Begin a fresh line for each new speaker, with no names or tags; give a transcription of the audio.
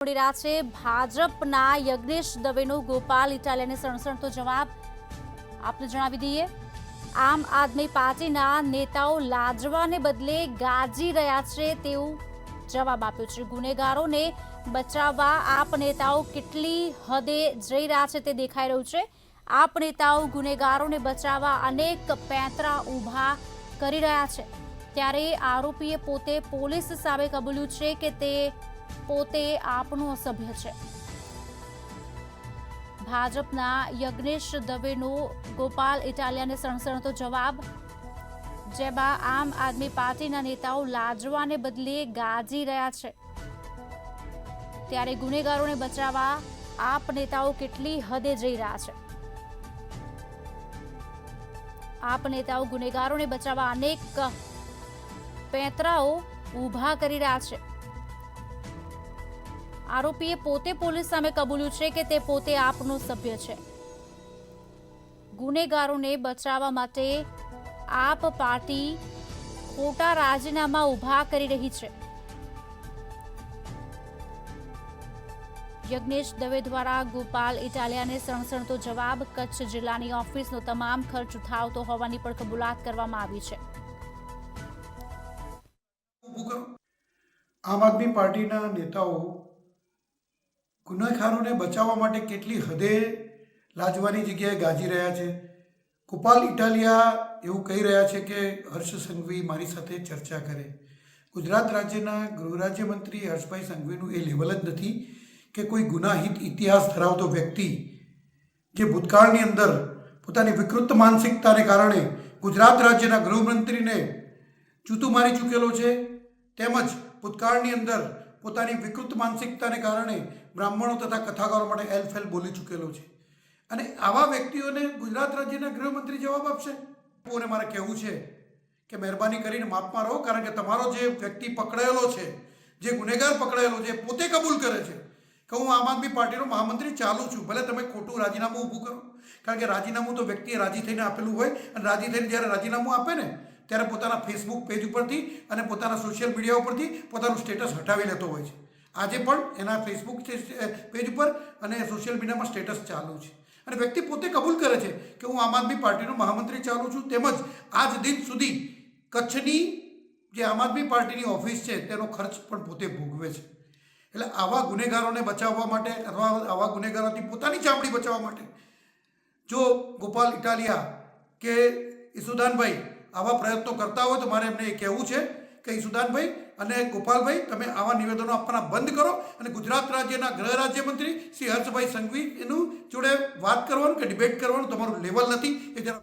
મળી રહ્યા છે ભાજપના યજ્ઞેશ દવેનો ગોપાલ ઇટાલિયાને સણસણતો જવાબ આપને જણાવી દઈએ। આમ આદમી પાર્ટીના નેતાઓ લાજવાને બદલે ગાજી રહ્યા છે તેવું જવાબ આપ્યો છે। ગુનેગારોને બચાવવા આપ નેતાઓ કેટલી હદે જઈ રહ્યા છે તે દેખાઈ રહ્યું છે। આપ નેતાઓ ગુનેગારોને બચાવવા અનેક પેંતરા ઊભા કરી રહ્યા છે, ત્યારે આરોપીએ પોતે પોલીસ સામે કબૂલ્યું છે કે તે પોતે આપનો સભ્ય છે। ભાજપના યજ્ઞેશ દવેનો ગોપાલ ઇટાલિયાને સણસણતો જવાબ, જેમાં આમ આદમી પાર્ટીના નેતાઓ લાજવાને બદલે ગાજી રહ્યા છે, ત્યારે ગુનેગારોને બચાવવા આપ નેતાઓ કેટલી હદે જઈ રહ્યા છે। આપ નેતાઓ ગુનેગારોને બચાવવા અનેક પેંતરાઓ ઊભા કરી રહ્યા છે। આરોપીએ પોતે પોલીસ સામે કબૂલ્યું છે કે તે પોતે આપનો સભ્ય છે। ગુનેગારોને બચાવવા માટે આપ પાર્ટી ખોટા રાજીનામા ઊભા કરી રહી છે। યજ્ઞેશ દવે દ્વારા ગોપાલ ઇટાલિયાને સણસણતો જવાબ, કચ્છ જિલ્લાની ઓફિસનો તમામ ખર્ચ ઉઠાવતો હોવાની પણ કબૂલાત કરવામાં આવી છે।
આમ આદમી પાર્ટીના નેતાઓ ગુનેગારોને બચાવવા માટે કેટલી હદે લાજવાની જગ્યાએ ગાજી રહ્યા છે। ગોપાલ ઇટાલિયા એવું કહી રહ્યા છે કે હર્ષ સંઘવી મારી સાથે ચર્ચા કરે। ગુજરાત રાજ્યના ગૃહ રાજ્યમંત્રી હર્ષભાઈ સંઘવીનું એ લેવલ જ નથી કે કોઈ ગુનાહિત ઇતિહાસ ધરાવતો વ્યક્તિ જે ભૂતકાળની અંદર પોતાની વિકૃત માનસિકતાને કારણે ગુજરાત રાજ્યના ગૃહમંત્રીને જૂતું મારી ચૂકેલો છે, તેમજ ભૂતકાળની અંદર પોતાની વિકૃત માનસિકતાને કારણે બ્રાહ્મણો તથા કથાકારો માટે એલફેલ બોલી ચૂકેલો છે, અને આવા વ્યક્તિઓને ગુજરાત રાજ્યના ગૃહમંત્રી જવાબ આપશે? અને મારે કહેવું છે કે મહેરબાની કરીને માફમાં રહો, કારણ કે તમારો જે વ્યક્તિ પકડાયેલો છે, જે ગુનેગાર પકડાયેલો છે, પોતે કબૂલ કરે છે કે હું આમ આદમી પાર્ટીનો મહામંત્રી ચાલુ છું। ભલે તમે ખોટું રાજીનામું ઊભું કરો, કારણ કે રાજીનામું તો વ્યક્તિએ રાજી થઈને આપેલું હોય, અને રાજી થઈને જ્યારે રાજીનામું આપે ને ત્યારે પોતાના ફેસબુક પેજ ઉપરથી અને પોતાના સોશિયલ મીડિયા ઉપરથી પોતાનું સ્ટેટસ હટાવી લેતો હોય છે। આજે પણ એના ફેસબુક પેજ ઉપર અને સોશિયલ મીડિયામાં સ્ટેટસ ચાલુ છે, અને વ્યક્તિ પોતે કબૂલ કરે છે કે હું આમ આદમી પાર્ટીનો મહામંત્રી ચાલુ છું, તેમજ આજ દિન સુધી કચ્છની જે આમ આદમી પાર્ટીની ઓફિસ છે તેનો ખર્ચ પણ પોતે ભોગવે છે। એટલે આવા ગુનેગારોને બચાવવા માટે અથવા આવા ગુનેગારોથી પોતાની ચામડી બચાવવા માટે જો ગોપાલ ઇટાલિયા કે ઈસુદાનભાઈ આવા પ્રયત્નો કરતા હોય તો મારે એમને એ કહેવું છે કે ઈસુદાનભાઈ અને ગોપાલભાઈ, તમે આવા નિવેદનો આપવાના બંધ કરો, અને ગુજરાત રાજ્યના ગૃહ રાજ્યમંત્રી શ્રી હર્ષભાઈ સંઘવી એનું જોડે વાત કરવાનું કે ડિબેટ કરવાનું તમારું લેવલ નથી એ જરા